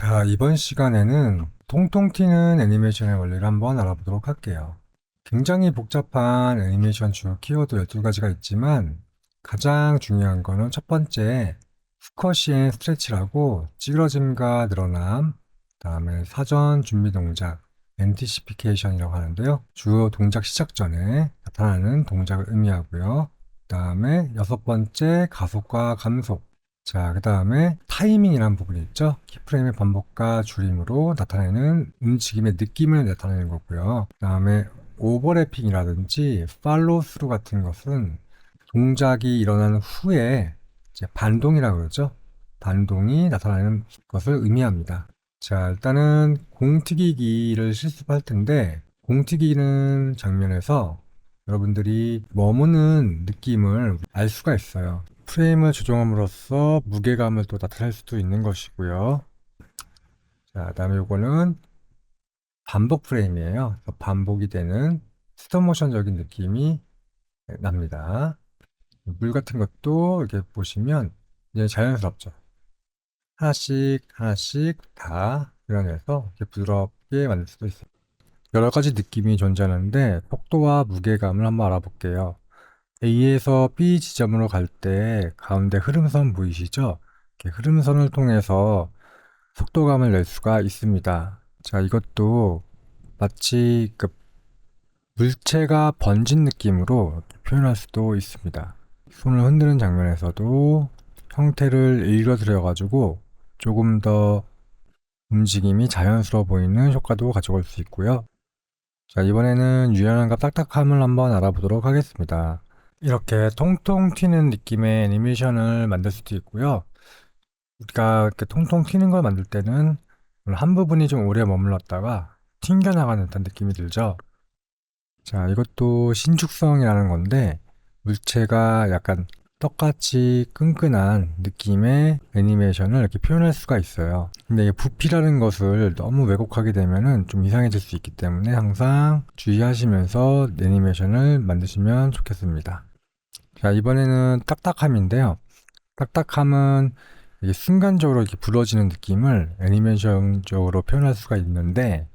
자, 이번 시간에는 통통 튀는 애니메이션의 원리를 한번 알아보도록 할게요. 굉장히 복잡한 애니메이션 주요 키워드 12가지가 있지만 가장 중요한 거는 첫 번째, 스쿼시 앤 스트레치라고 찌그러짐과 늘어남, 그다음에 사전 준비 동작, 엔티시피케이션이라고 하는데요. 주요 동작 시작 전에 나타나는 동작을 의미하고요. 그다음에 여섯 번째, 가속과 감속. 자, 그 다음에 타이밍이라는 부분이 있죠. 키프레임의 반복과 줄임으로 나타내는 움직임의 느낌을 나타내는 거고요. 그 다음에 오버래핑이라든지 팔로우 스루 같은 것은 동작이 일어난 후에 이제 반동이라고 그러죠. 반동이 나타나는 것을 의미합니다. 자, 일단은 공튀기기를 실습할 텐데 공튀기는 장면에서 여러분들이 머무는 느낌을 알 수가 있어요. 프레임을 조정함으로써 무게감을 또 나타낼 수도 있는 것이고요. 자, 그다음에 이거는 반복 프레임이에요. 반복이 되는 스톱모션적인 느낌이 납니다. 물 같은 것도 이렇게 보시면 이제 자연스럽죠. 하나씩 하나씩 다 그려내서 이렇게 부드럽게 만들 수도 있어요. 여러 가지 느낌이 존재하는데 속도와 무게감을 한번 알아볼게요. A에서 B 지점으로 갈 때 가운데 흐름선 보이시죠? 이렇게 흐름선을 통해서 속도감을 낼 수가 있습니다. 자, 이것도 마치 물체가 번진 느낌으로 표현할 수도 있습니다. 손을 흔드는 장면에서도 형태를 일그러뜨려 가지고 조금 더 움직임이 자연스러워 보이는 효과도 가져올 수 있고요. 자, 이번에는 유연함과 딱딱함을 한번 알아보도록 하겠습니다. 이렇게 통통 튀는 느낌의 애니메이션을 만들 수도 있고요. 우리가 이렇게 통통 튀는 걸 만들 때는 한 부분이 좀 오래 머물렀다가 튕겨나가는 듯한 느낌이 들죠. 자, 이것도 신축성이라는 건데 물체가 약간 떡같이 끈끈한 느낌의 애니메이션을 이렇게 표현할 수가 있어요. 근데 이게 부피라는 것을 너무 왜곡하게 되면은 좀 이상해질 수 있기 때문에 항상 주의하시면서 애니메이션을 만드시면 좋겠습니다. 자, 이번에는 딱딱함인데요. 딱딱함은 이게 순간적으로 이렇게 부러지는 느낌을 애니메이션적으로 표현할 수가 있는데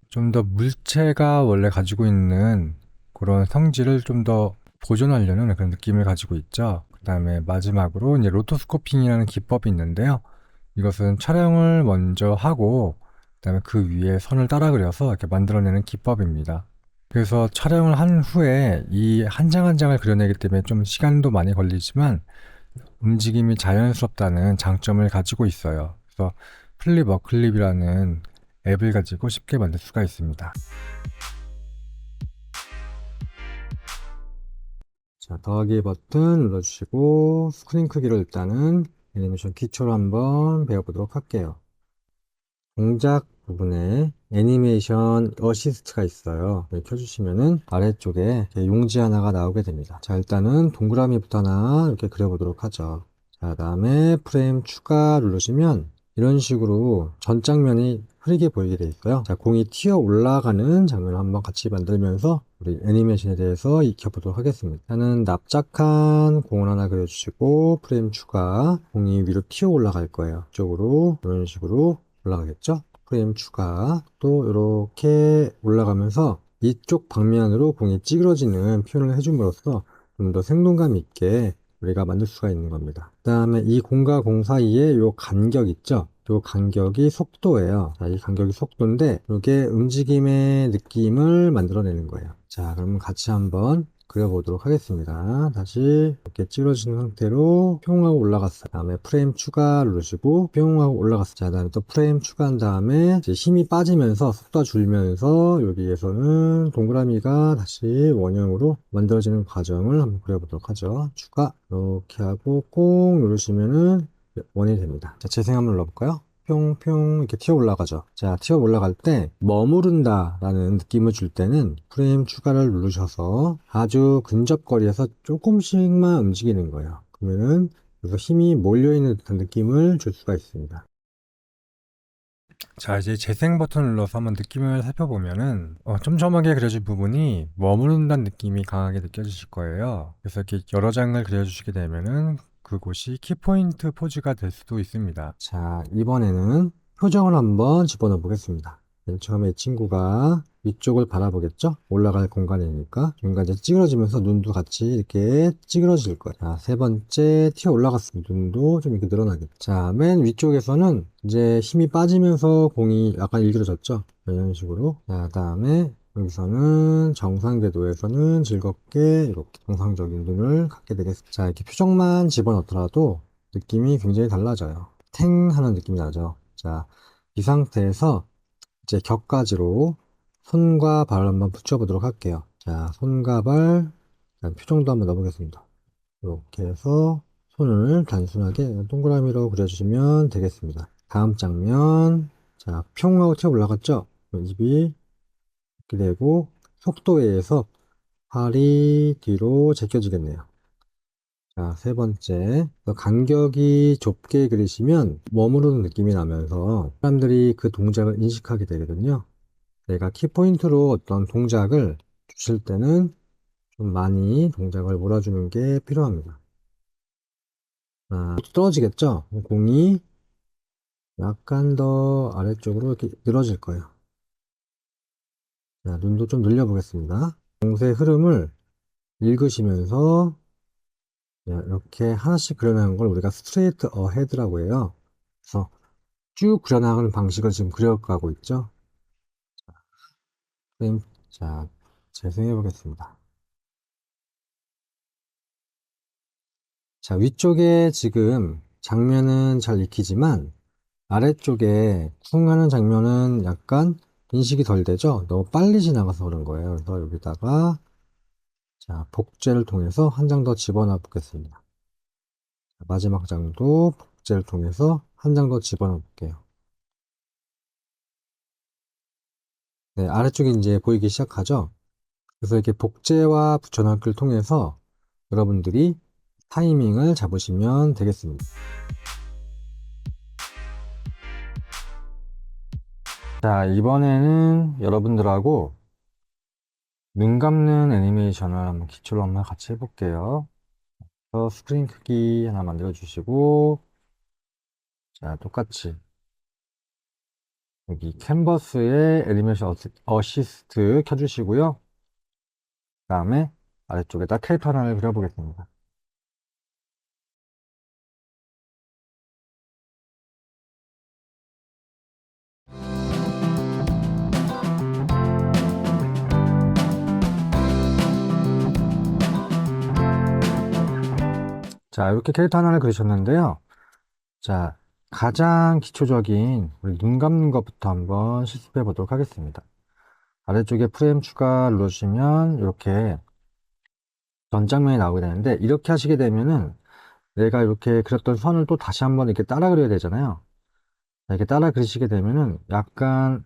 좀 더 물체가 원래 가지고 있는 그런 성질을 좀 더 보존하려는 그런 느낌을 가지고 있죠. 그 다음에 마지막으로 이제 로토스코핑이라는 기법이 있는데요. 이것은 촬영을 먼저 하고 그다음에 그 위에 선을 따라 그려서 이렇게 만들어내는 기법입니다. 그래서 촬영을 한 후에 이 한 장 한 장을 그려내기 때문에 좀 시간도 많이 걸리지만 움직임이 자연스럽다는 장점을 가지고 있어요. 그래서 플립어클립이라는 앱을 가지고 쉽게 만들 수가 있습니다. 자, 더하기 버튼 눌러주시고 스크린 크기를 일단은 애니메이션 기초로 한번 배워보도록 할게요. 동작 부분에 애니메이션 어시스트가 있어요. 켜주시면은 아래쪽에 용지 하나가 나오게 됩니다. 자, 일단은 동그라미부터 하나 이렇게 그려보도록 하죠. 자, 다음에 프레임 추가 누르시면 이런 식으로 전 장면이 흐리게 보이게 돼 있어요. 자, 공이 튀어 올라가는 장면을 한번 같이 만들면서 우리 애니메이션에 대해서 익혀보도록 하겠습니다. 일단은 납작한 공을 하나 그려주시고 프레임 추가, 공이 위로 튀어 올라갈 거예요. 이쪽으로 이런 식으로 올라가겠죠? 프레임 추가 또 이렇게 올라가면서 이쪽 방면으로 공이 찌그러지는 표현을 해줌으로써 좀 더 생동감 있게 우리가 만들 수가 있는 겁니다. 그 다음에 이 공과 공 사이에 요 간격 있죠? 요 간격이 속도예요. 자, 이 간격이 속도인데 이게 움직임의 느낌을 만들어내는 거예요. 자, 그러면 같이 한번 그려보도록 하겠습니다. 다시 이렇게 찌그러지는 상태로 뿅하고 올라갔어요. 다음에 프레임 추가 누르시고 뿅하고 올라갔어요. 자, 다음에 또 프레임 추가한 다음에 이제 힘이 빠지면서 속도가 줄면서 여기에서는 동그라미가 다시 원형으로 만들어지는 과정을 한번 그려보도록 하죠. 추가 이렇게 하고 꼭 누르시면은 원이 됩니다. 자, 재생 한번 눌러볼까요? 뿅뿅 이렇게 튀어 올라가죠. 자, 튀어 올라갈 때 머무른다 라는 느낌을 줄 때는 프레임 추가를 누르셔서 아주 근접거리에서 조금씩만 움직이는 거예요. 그러면은 그래서 힘이 몰려있는 듯한 느낌을 줄 수가 있습니다. 자, 이제 재생 버튼을 눌러서 한번 느낌을 살펴보면은 촘촘하게 그려진 부분이 머무른다는 느낌이 강하게 느껴지실 거예요. 그래서 이렇게 여러 장을 그려주시게 되면은 그곳이 키포인트 포즈가 될 수도 있습니다. 자, 이번에는 표정을 한번 집어넣어 보겠습니다. 맨 처음에 이 친구가 위쪽을 바라보겠죠? 올라갈 공간이니까. 중간에 찌그러지면서 눈도 같이 이렇게 찌그러질 거예요. 자, 세 번째 튀어 올라갔습니다. 눈도 좀 이렇게 늘어나겠죠. 자, 맨 위쪽에서는 이제 힘이 빠지면서 공이 약간 일그러졌죠? 이런 식으로. 자, 다음에 여기서는 정상 궤도에서는 즐겁게 이렇게 정상적인 눈을 갖게 되겠습니다. 자, 이렇게 표정만 집어넣더라도 느낌이 굉장히 달라져요. 탱 하는 느낌이 나죠. 자, 이 상태에서 이제 격가지로 손과 발을 한번 붙여보도록 할게요. 자, 손과 발, 표정도 한번 넣어보겠습니다. 이렇게 해서 손을 단순하게 동그라미로 그려주시면 되겠습니다. 다음 장면, 자, 평 하고 튀어 올라갔죠? 입이 이렇게 되고 속도에 의해서 팔이 뒤로 제껴지겠네요. 자, 세 번째. 간격이 좁게 그리시면 머무르는 느낌이 나면서 사람들이 그 동작을 인식하게 되거든요. 내가 키포인트로 어떤 동작을 주실 때는 좀 많이 동작을 몰아주는 게 필요합니다. 떨어지겠죠? 공이 약간 더 아래쪽으로 이렇게 늘어질 거예요. 자, 눈도 좀 늘려보겠습니다. 공세 흐름을 읽으시면서 이렇게 하나씩 그려나가는 걸 우리가 스트레이트 어헤드라고 해요. 그래서 쭉 그려나가는 방식을 지금 그려가고 있죠. 선생님, 자, 재생해 보겠습니다. 자, 위쪽에 지금 장면은 잘 익히지만 아래쪽에 쿵 하는 장면은 약간 인식이 덜 되죠? 너무 빨리 지나가서 그런 거예요. 그래서 여기다가 자, 복제를 통해서 한 장 더 집어넣어 보겠습니다. 마지막 장도 복제를 통해서 한 장 더 집어넣어 볼게요. 네, 아래쪽에 이제 보이기 시작하죠? 그래서 이렇게 복제와 붙여넣기를 통해서 여러분들이 타이밍을 잡으시면 되겠습니다. 자, 이번에는 여러분들하고 눈 감는 애니메이션을 한번 기초로 한번 같이 해볼게요. 스크린 크기 하나 만들어 주시고, 자, 똑같이 여기 캔버스에 애니메이션 어시스트 켜주시고요. 그 다음에 아래쪽에다 캐릭터 하나를 그려보겠습니다. 자, 이렇게 캐릭터 하나를 그리셨는데요. 자, 가장 기초적인 우리 눈 감는 것부터 한번 실습해 보도록 하겠습니다. 아래쪽에 프레임 추가 눌러주시면 이렇게 전 장면이 나오게 되는데, 이렇게 하시게 되면은 내가 이렇게 그렸던 선을 또 다시 한번 이렇게 따라 그려야 되잖아요. 이렇게 따라 그리시게 되면은 약간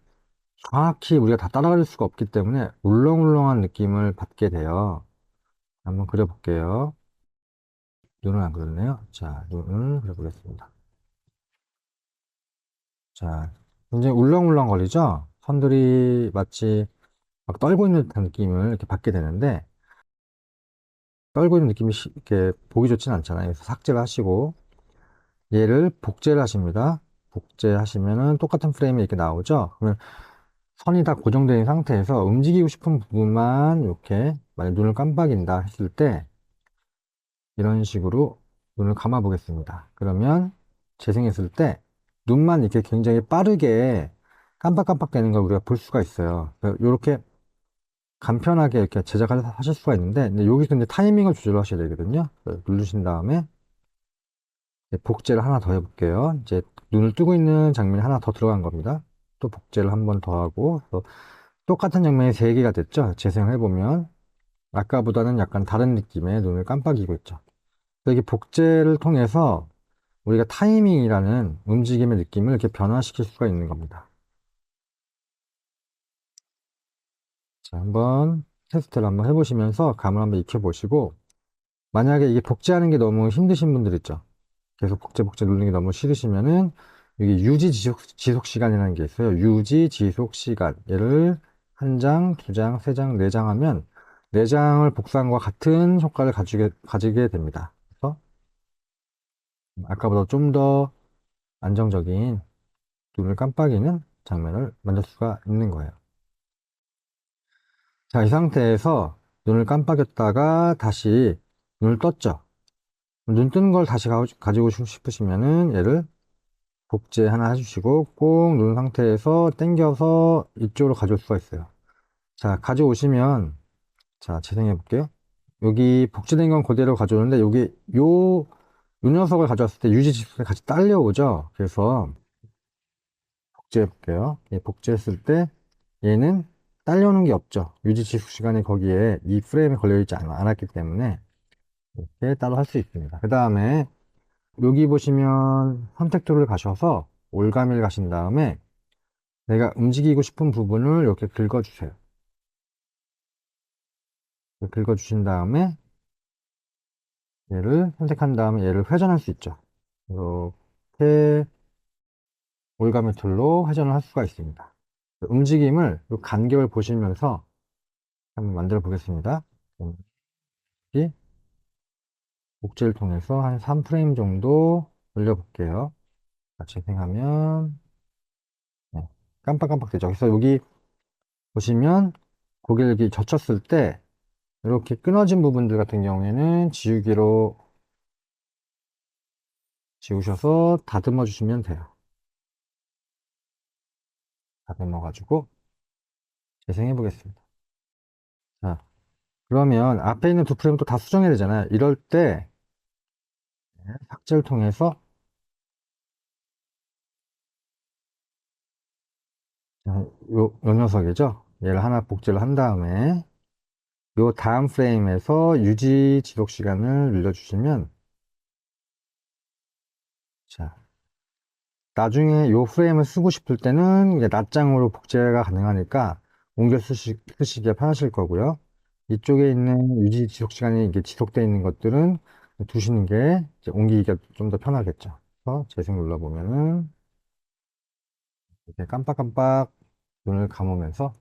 정확히 우리가 다 따라 그릴 수가 없기 때문에 울렁울렁한 느낌을 받게 돼요. 한번 그려볼게요. 눈은 안 그렸네요. 자, 눈을 그려보겠습니다. 자, 굉장히 울렁울렁거리죠? 선들이 마치 막 떨고 있는 듯한 느낌을 이렇게 받게 되는데, 떨고 있는 느낌이 이렇게 보기 좋진 않잖아요. 그래서 삭제를 하시고, 얘를 복제를 하십니다. 복제하시면은 똑같은 프레임이 이렇게 나오죠? 그러면 선이 다 고정되어 있는 상태에서 움직이고 싶은 부분만 이렇게 만약 눈을 깜빡인다 했을 때 이런 식으로 눈을 감아 보겠습니다. 그러면 재생했을 때 눈만 이렇게 굉장히 빠르게 깜빡깜빡 되는 걸 우리가 볼 수가 있어요. 이렇게 간편하게 이렇게 제작을 하실 수가 있는데, 근데 여기서 이제 타이밍을 조절하셔야 되거든요. 누르신 다음에 복제를 하나 더 해볼게요. 이제 눈을 뜨고 있는 장면이 하나 더 들어간 겁니다. 또 복제를 한 번 더 하고, 똑같은 장면이 3개가 됐죠. 재생을 해보면 아까보다는 약간 다른 느낌의 눈을 깜빡이고 있죠. 여기 복제를 통해서 우리가 타이밍이라는 움직임의 느낌을 이렇게 변화시킬 수가 있는 겁니다. 자, 한번 테스트를 한번 해보시면서 감을 한번 익혀보시고, 만약에 이게 복제하는 게 너무 힘드신 분들 있죠. 계속 복제 누르는 게 너무 싫으시면은 여기 유지 지속 시간이라는 게 있어요. 유지 지속 시간. 얘를 한 장, 두 장, 세 장, 네 장 하면 네 장을 복사한 것과 같은 효과를 가지게 됩니다. 그래서 아까보다 좀 더 안정적인 눈을 깜빡이는 장면을 만들 수가 있는 거예요. 자, 이 상태에서 눈을 깜빡였다가 다시 눈을 떴죠. 눈 뜬 걸 다시 가지고 싶으시면은 얘를 복제 하나 해주시고 꼭 누른 상태에서 당겨서 이쪽으로 가져올 수가 있어요. 자, 가져오시면, 자, 재생해 볼게요. 여기 복제된 건 그대로 가져오는데 요 녀석을 가져왔을 때 유지 지수가 같이 딸려오죠. 그래서 복제해 볼게요. 복제했을 때 얘는 딸려오는 게 없죠. 유지 지수 시간이 거기에 이 프레임에 걸려있지 않았기 때문에 이렇게 따로 할 수 있습니다. 그 다음에 여기 보시면 선택 툴을 가셔서 올가미를 가신 다음에 내가 움직이고 싶은 부분을 이렇게 긁어주세요. 긁어주신 다음에 얘를 선택한 다음에 얘를 회전할 수 있죠. 이렇게 올가미 툴로 회전을 할 수가 있습니다. 움직임을 이 간격을 보시면서 한번 만들어 보겠습니다. 여기 복제를 통해서 한 3프레임 정도 올려볼게요. 재생하면 네, 깜빡깜빡 되죠. 그래서 여기 보시면 고개를 이렇게 젖혔을 때 이렇게 끊어진 부분들 같은 경우에는 지우개로 지우셔서 다듬어 주시면 돼요. 다듬어 가지고 재생해 보겠습니다. 자, 그러면 앞에 있는 두 프레임 또 다 수정해야 되잖아요. 이럴 때 삭제를 통해서 요 녀석이죠. 얘를 하나 복제를 한 다음에 요 다음 프레임에서 유지 지속 시간을 늘려주시면 자, 나중에 요 프레임을 쓰고 싶을 때는 이제 낱장으로 복제가 가능하니까 옮겨 쓰시기가 편하실 거고요. 이쪽에 있는 유지 지속 시간이 이게 지속되어 있는 것들은 두시는 게 이제 옮기기가 좀 더 편하겠죠. 그래서 재생 눌러보면은 이렇게 깜빡깜빡 눈을 감으면서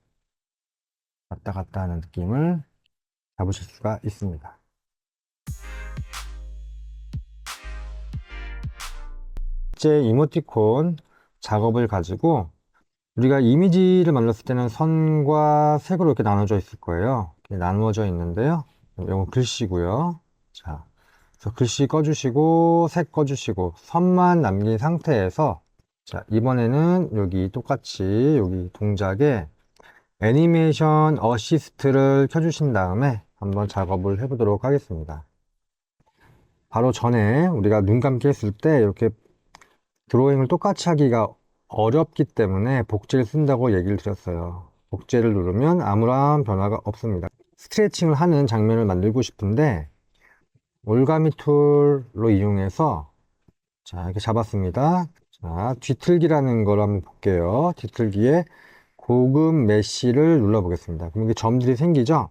왔다 갔다 하는 느낌을 잡으실 수가 있습니다. 실제 이모티콘 작업을 가지고 우리가 이미지를 만들었을 때는 선과 색으로 이렇게 나눠져 있을 거예요. 이렇게 나누어져 있는데요. 이건 글씨고요. 자, 그래서 글씨 꺼주시고 색 꺼주시고 선만 남긴 상태에서 자, 이번에는 여기 똑같이 여기 동작에 애니메이션 어시스트를 켜주신 다음에 한번 작업을 해보도록 하겠습니다. 바로 전에 우리가 눈 감기 했을 때 이렇게 드로잉을 똑같이 하기가 어렵기 때문에 복제를 쓴다고 얘기를 드렸어요. 복제를 누르면 아무런 변화가 없습니다. 스트레칭을 하는 장면을 만들고 싶은데 올가미 툴로 이용해서 자, 이렇게 잡았습니다. 자, 뒤틀기라는 걸 한번 볼게요. 뒤틀기에 고급 메쉬를 눌러 보겠습니다. 그럼 이게 점들이 생기죠?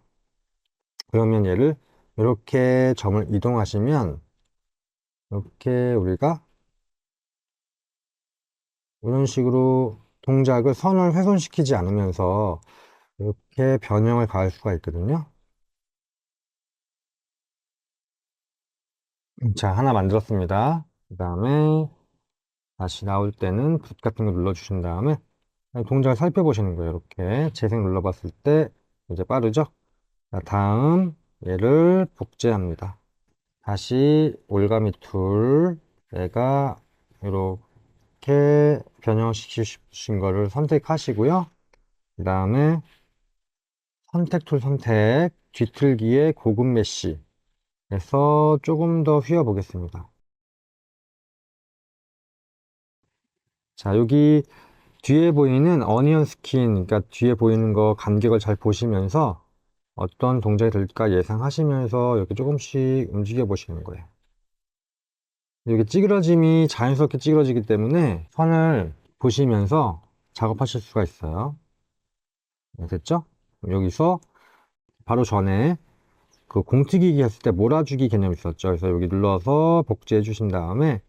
그러면 얘를 이렇게 점을 이동하시면 이렇게 우리가 이런 식으로 동작을 선을 훼손시키지 않으면서 이렇게 변형을 가할 수가 있거든요. 자, 하나 만들었습니다. 그 다음에 다시 나올 때는 붓 같은 거 눌러주신 다음에 동작을 살펴보시는 거예요. 이렇게 재생 눌러봤을 때 이제 빠르죠? 자, 다음 얘를 복제합니다. 다시 올가미 툴 얘가 이렇게 변형시키신 거를 선택하시고요. 그 다음에 선택 툴 선택 뒤틀기에 고급 메쉬 해서 조금 더 휘어 보겠습니다. 자, 여기 뒤에 보이는 어니언 스킨, 그러니까 뒤에 보이는 거 간격을 잘 보시면서 어떤 동작이 될까 예상하시면서 이렇게 조금씩 움직여 보시는 거예요. 이게 찌그러짐이 자연스럽게 찌그러지기 때문에 선을 보시면서 작업하실 수가 있어요. 네, 됐죠? 여기서 바로 전에 그 공튀기기 했을 때 몰아주기 개념이 있었죠. 그래서 여기 눌러서 복제해 주신 다음에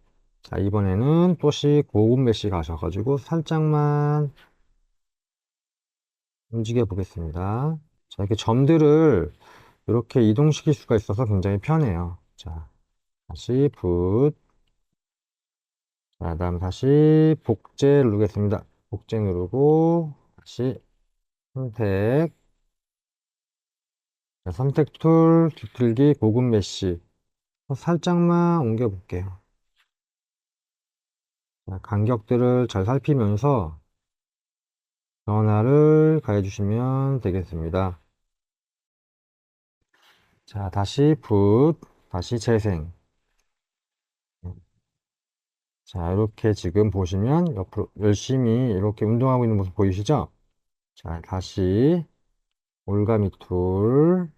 자, 이번에는 또시 고급 메쉬 가셔가지고 살짝만 움직여 보겠습니다. 자, 이렇게 점들을 이렇게 이동시킬 수가 있어서 굉장히 편해요. 자, 다시 붓 자, 다음 다시 복제 누르겠습니다. 복제 누르고 다시 선택. 자, 선택 툴 뒤틀기 고급 메쉬 살짝만 옮겨 볼게요. 자, 간격들을 잘 살피면서 변화를 가해 주시면 되겠습니다. 자, 다시 다시 재생. 자, 이렇게 지금 보시면 옆으로 열심히 이렇게 운동하고 있는 모습 보이시죠? 자, 다시 올가미 툴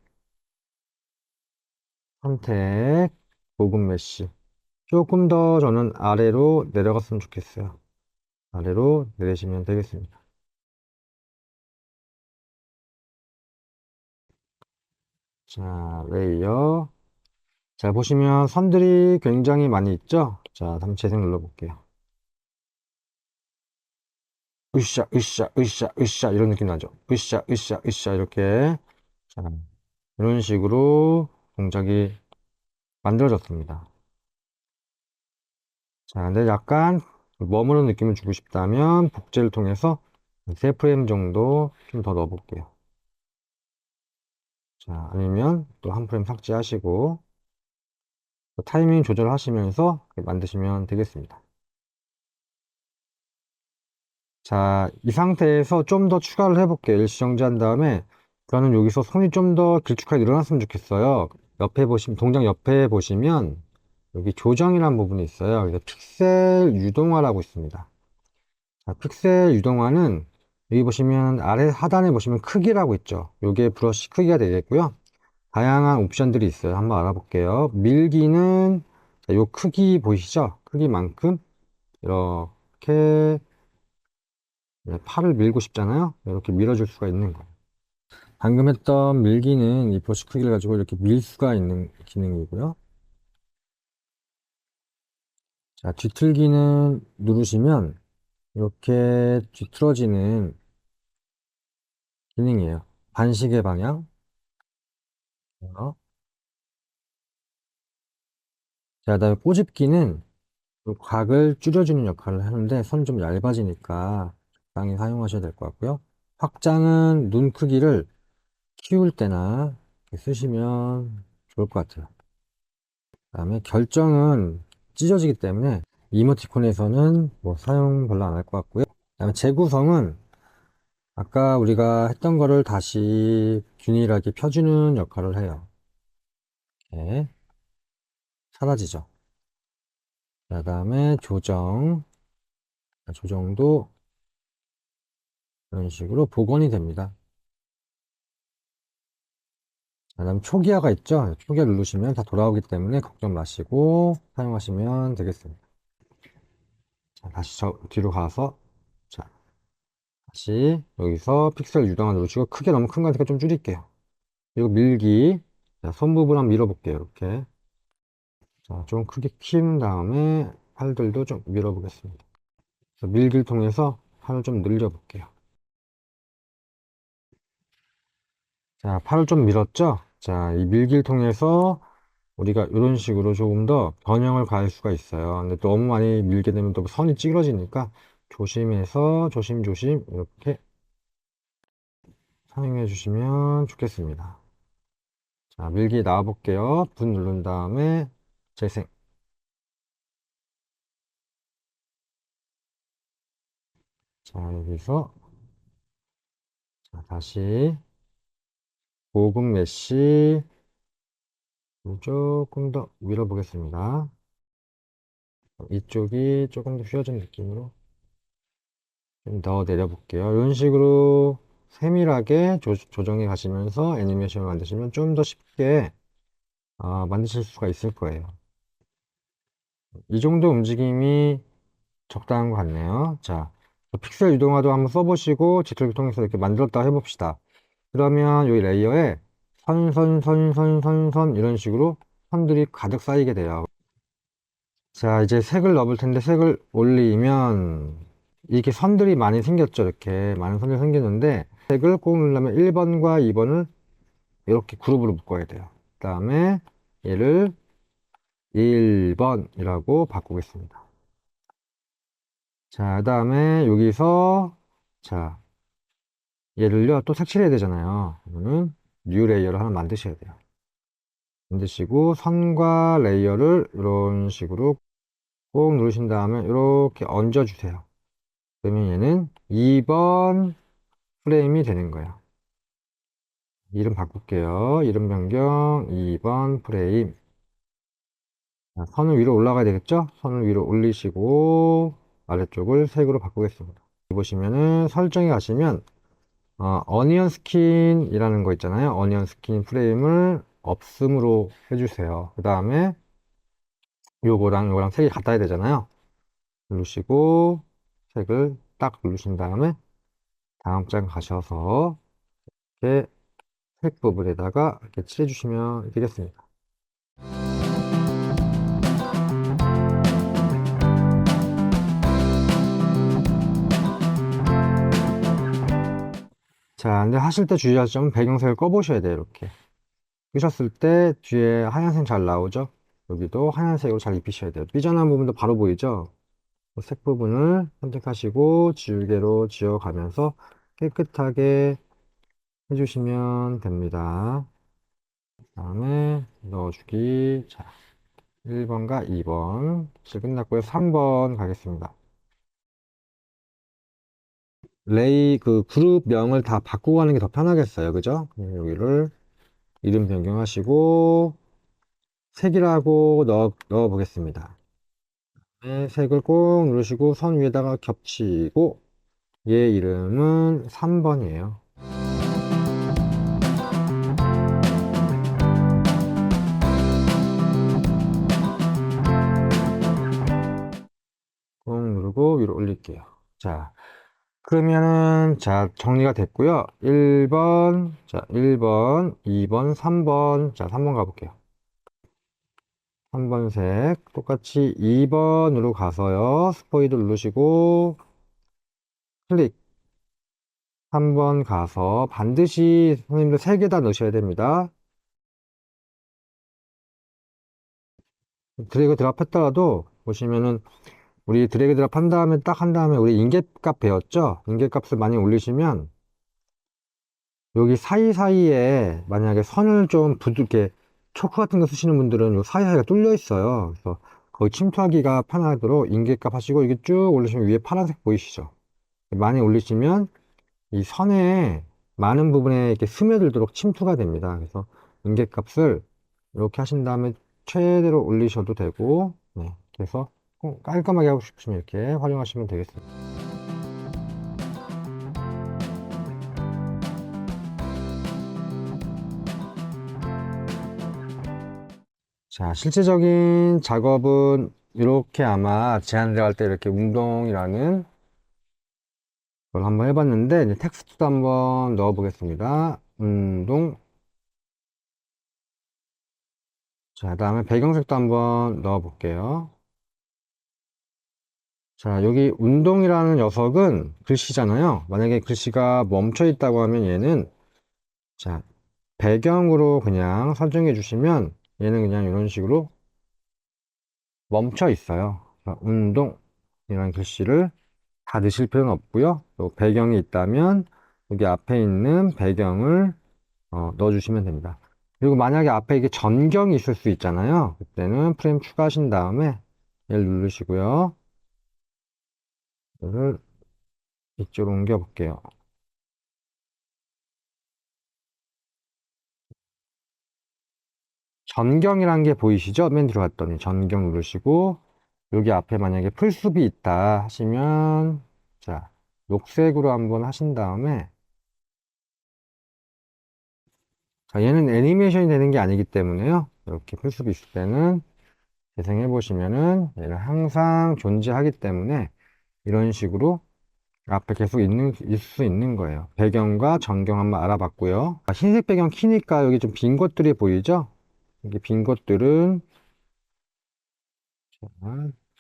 선택 고급 메쉬 조금 더 저는 아래로 내려갔으면 좋겠어요. 아래로 내리시면 되겠습니다. 자, 레이어. 자, 보시면 선들이 굉장히 많이 있죠? 자, 한번 재생 눌러볼게요. 으쌰, 으쌰, 으쌰, 으쌰, 이런 느낌 나죠? 으쌰, 으쌰, 으쌰, 이렇게. 자, 이런 식으로 동작이 만들어졌습니다. 자, 근데 약간 머무는 느낌을 주고 싶다면 복제를 통해서 3프레임 정도 좀 더 넣어볼게요. 자, 아니면 또 한 프레임 삭제하시고 타이밍 조절하시면서 만드시면 되겠습니다. 자, 이 상태에서 좀 더 추가를 해볼게요. 일시정지한 다음에 저는 여기서 손이 좀 더 길쭉하게 늘어났으면 좋겠어요. 옆에 보시면, 동작 옆에 보시면 여기 조정이라는 부분이 있어요. 그래서 픽셀 유동화라고 있습니다. 자, 픽셀 유동화는 여기 보시면 아래 하단에 보시면 크기라고 있죠. 요게 브러쉬 크기가 되겠고요. 다양한 옵션들이 있어요. 한번 알아볼게요. 밀기는 요 크기 보이시죠? 크기만큼 이렇게 팔을 밀고 싶잖아요. 이렇게 밀어줄 수가 있는 거예요. 방금 했던 밀기는 이 브러쉬 크기를 가지고 이렇게 밀 수가 있는 기능이고요. 자, 뒤틀기는 누르시면 이렇게 뒤틀어지는 기능이에요. 반시계 방향. 자, 그다음에 꼬집기는 이 각을 줄여주는 역할을 하는데 손이 좀 얇아지니까 적당히 사용하셔야 될 것 같고요. 확장은 눈 크기를 키울 때나 이렇게 쓰시면 좋을 것 같아요. 그다음에 결정은 찢어지기 때문에 이모티콘에서는 뭐 사용 별로 안 할 것 같고요. 그다음에 재구성은 아까 우리가 했던 거를 다시 균일하게 펴주는 역할을 해요. 이렇게 사라지죠. 그다음에 조정도 이런 식으로 복원이 됩니다. 그다음 초기화가 있죠. 초기화 누르시면 다 돌아오기 때문에 걱정 마시고 사용하시면 되겠습니다. 자, 다시 뒤로 가서 자, 다시 여기서 픽셀 유동화 누르시고 크게 너무 큰 거니까 좀 줄일게요. 그리고 밀기. 자, 손 부분 한번 밀어볼게요. 이렇게. 자, 좀 크게 키운 다음에 팔들도 좀 밀어보겠습니다. 밀기를 통해서 팔을 좀 늘려볼게요. 자, 팔을 좀 밀었죠? 자, 이 밀기를 통해서 우리가 이런 식으로 조금 더 변형을 가할 수가 있어요. 근데 너무 많이 밀게 되면 또 선이 찌그러지니까 조심해서 조심조심 이렇게 사용해 주시면 좋겠습니다. 자, 밀기 나와 볼게요. 분 누른 다음에 재생. 자, 여기서 자, 다시 고급 메쉬 조금 더 밀어 보겠습니다. 이쪽이 조금 더 휘어진 느낌으로 좀 더 내려볼게요. 이런 식으로 세밀하게 조정해 가시면서 애니메이션을 만드시면 좀 더 쉽게 만드실 수가 있을 거예요. 이 정도 움직임이 적당한 것 같네요. 자, 픽셀 유동화도 한번 써보시고 지툴을 통해서 이렇게 만들었다 해봅시다. 그러면 여기 레이어에 선 이런 식으로 선들이 가득 쌓이게 돼요. 자, 이제 색을 넣을 텐데 색을 올리면 이렇게 선들이 많이 생겼죠. 이렇게 많은 선들이 생겼는데 색을 꼭 누르려면 1번과 2번을 이렇게 그룹으로 묶어야 돼요. 그 다음에 얘를 1번이라고 바꾸겠습니다. 자, 그 다음에 여기서, 자, 얘를요, 또 색칠해야 되잖아요. 그러면은, 뉴 레이어를 하나 만드셔야 돼요. 만드시고, 선과 레이어를 이런 식으로 꼭 누르신 다음에, 이렇게 얹어주세요. 그러면 얘는 2번 프레임이 되는 거예요. 이름 바꿀게요. 이름 변경 2번 프레임. 자, 선을 위로 올라가야 되겠죠? 선을 위로 올리시고, 아래쪽을 색으로 바꾸겠습니다. 보시면은 설정에 가시면 어니언 스킨이라는 거 있잖아요. 어니언 스킨 프레임을 없음으로 해주세요. 그 다음에 요거랑 색이 같아야 되잖아요. 누르시고 색을 딱 누르신 다음에 다음 장 가셔서 이렇게 색 부분에다가 이렇게 칠해주시면 되겠습니다. 자, 근데 하실 때 주의할 점은 배경색을 꺼보셔야 돼요. 이렇게 끄셨을 때 뒤에 하얀색 잘 나오죠? 여기도 하얀색으로 잘 입히셔야 돼요. 삐져나온 부분도 바로 보이죠? 색 부분을 선택하시고 지우개로 지워가면서 깨끗하게 해주시면 됩니다. 다음에 넣어주기. 자, 1번과 2번 칠 끝났고요. 3번 가겠습니다. 그 그룹명을 다 바꾸고 가는 게 더 편하겠어요. 그죠? 여기를 이름 변경하시고 색이라고 넣어 보겠습니다. 네, 색을 꼭 누르시고 선 위에다가 겹치고 얘 이름은 3번이에요. 꾹 누르고 위로 올릴게요. 자, 그러면은, 자, 정리가 됐고요. 1번, 자, 1번, 2번, 3번, 자, 3번 가볼게요. 3번 색, 똑같이 2번으로 가서요. 스포이드 누르시고, 클릭. 3번 가서 반드시 선생님들 3개 다 넣으셔야 됩니다. 드래그 드랍 했다가도 보시면은, 우리 드래그 드랍 한 다음에 딱 한 다음에 우리 인계값 배웠죠? 인계값을 많이 올리시면, 여기 사이사이에 만약에 선을 좀 부드럽게 초크 같은 거 쓰시는 분들은 요 사이사이가 뚫려 있어요. 그래서 거기 침투하기가 편하도록 인계값 하시고 이게 쭉 올리시면 위에 파란색 보이시죠? 많이 올리시면 이 선에 많은 부분에 이렇게 스며들도록 침투가 됩니다. 그래서 인계값을 이렇게 하신 다음에 최대로 올리셔도 되고, 네, 그래서 꼭 깔끔하게 하고 싶으시면 이렇게 활용하시면 되겠습니다. 자, 실제적인 작업은 이렇게 아마 제안 들어갈 때 이렇게 운동이라는 걸 한번 해봤는데, 이제 텍스트도 한번 넣어 보겠습니다. 운동. 자, 다음에 배경색도 한번 넣어 볼게요. 자, 여기 운동이라는 녀석은 글씨잖아요. 만약에 글씨가 멈춰 있다고 하면 얘는, 자, 배경으로 그냥 설정해 주시면 얘는 그냥 이런 식으로 멈춰 있어요. 자, 운동이라는 글씨를 다 넣으실 필요는 없고요. 또 배경이 있다면 여기 앞에 있는 배경을 넣어주시면 됩니다. 그리고 만약에 앞에 이게 전경이 있을 수 있잖아요. 그때는 프레임 추가하신 다음에 얘를 누르시고요. 이거를 이쪽으로 옮겨 볼게요. 전경이란 게 보이시죠? 맨 들어갔더니 전경 누르시고 여기 앞에 만약에 풀숲이 있다 하시면 자 녹색으로 한번 하신 다음에 자 얘는 애니메이션이 되는 게 아니기 때문에요. 이렇게 풀숲이 있을 때는 재생해 보시면은 얘는 항상 존재하기 때문에 이런 식으로 앞에 계속 있을 수 있는 거예요. 배경과 전경 한번 알아봤고요. 흰색 배경 키니까 여기 좀 빈 것들이 보이죠? 여기 빈 것들은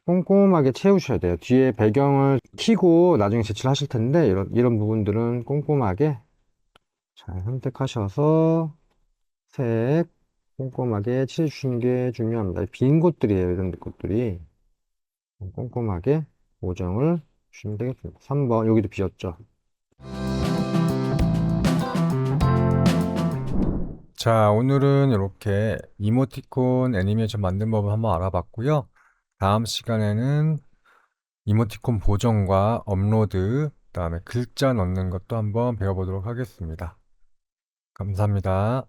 꼼꼼하게 채우셔야 돼요. 뒤에 배경을 키고 나중에 제출하실 텐데 이런 부분들은 꼼꼼하게 잘 선택하셔서 색 꼼꼼하게 칠해주시는 게 중요합니다. 빈 곳들이에요. 이런 곳들이 꼼꼼하게 보정을 주시면 되겠습니다. 3번 여기도 비었죠. 자, 오늘은 이렇게 이모티콘 애니메이션 만든 법을 한번 알아봤고요. 다음 시간에는 이모티콘 보정과 업로드, 그다음에 글자 넣는 것도 한번 배워보도록 하겠습니다. 감사합니다.